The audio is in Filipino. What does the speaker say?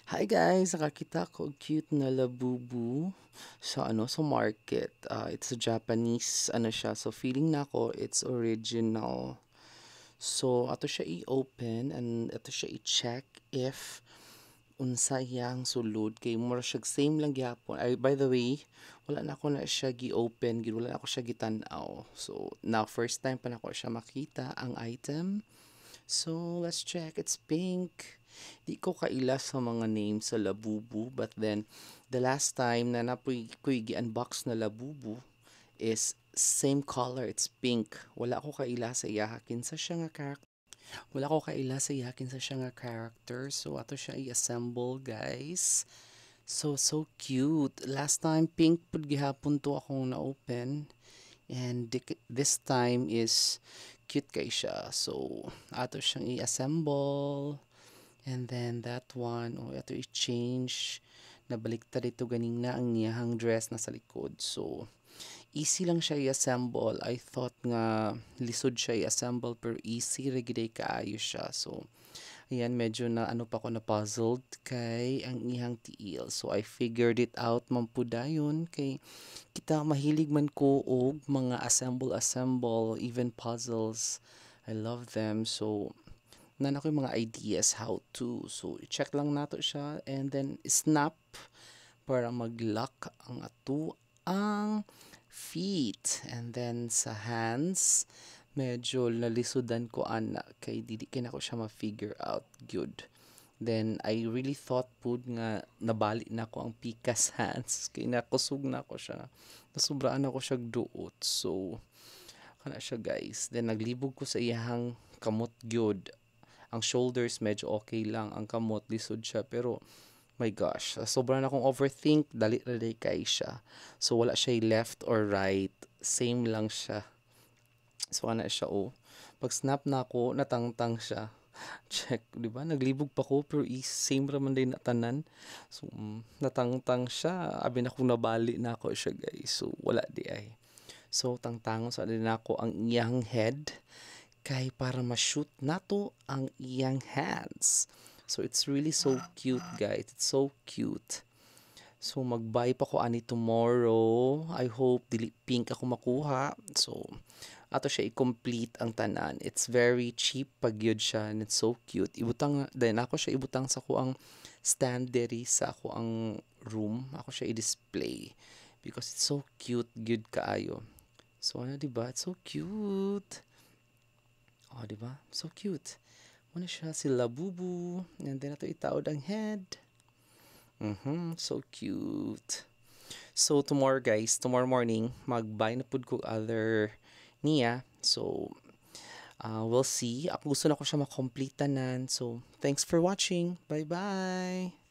Hi guys, nakakita ko cute na labubu sa market. It's a Japanese siya. So feeling na ko it's original. So ato siya i-open and ato siya i-check if unsa iyang sulod kay mura siya same lang gyapon. Ay, by the way, wala na ako na siya gi-open, wala na ako siya gitan-aw. So now first time pa na ko siya makita ang item. So, let's check. It's pink. Di ko kaila sa mga names sa Labubu. But then, the last time na napoy ko gi-unbox na Labubu is same color. It's pink. Wala ko kaila sa iyahakin sa siya nga character. Wala ko kaila sa iyahakin sa siya nga character. So, ato siya i-assemble, guys. So cute. Last time, pink pud gihapon to akong na-open. And this time is cute kay siya. So, ato siyang i-assemble. And then that one, ato i-change. Nabaliktad ito ganing na ang niyahang dress na sa likod. So, easy lang siya i-assemble. I thought nga lisod siya i-assemble pero easy regiday kaayo siya. So, ayan, medyo na ano pa ko na puzzled kay ang ihang tiil. So, I figured it out man po dayon kay kita mahilig man ko og mga assemble, even puzzles. I love them. So, nan ako yung mga ideas how to. So, check lang nato siya and then snap para mag-lock ang ato ang feet. And then sa hands, medyo nalisudan ko ana kay dili kay nako siya ma-figure out good. Then I really thought pud nga nabali na ko ang pikas hands kay nakusog na ko siya. Nasubraan ako siya duot. So kana siya guys. Then naglibog ko sa iyahang kamot gyud. Ang shoulders medyo okay lang, ang kamot lisod siya pero my gosh, sobrang akong overthink, dali na kay siya. So wala siya left or right, same lang siya. So ana siya Pag snap na ako, natangtang siya. Check, di ba? Naglibog pa ko pero same raman din na tanan. So natangtang siya. Abi na kung nabali na ako siya guys. So wala di ay. So tangtangon sa din ako ang iyang head kay para ma-shoot nato ang iyang hands. So it's really so cute guys. It's so cute. So mag-buy pa ko ani tomorrow. I hope dili pink ako makuha. So ato siya i-complete ang tanan. It's very cheap pag yun siya and it's so cute. Ibutang then ako siya ibutang sa ko ang stand diri sa ako ang room. Ako siya i-display because it's so cute good kaayo. So ano diba? It's so cute. Oh, diba? So cute. Ano siya si Labubu. And then ato itaod ang head. So cute. So tomorrow guys, tomorrow morning, mag-buy na pud ko other niya. So we'll see. Ako gusto na ko siya makomplete tanan. So thanks for watching. Bye-bye.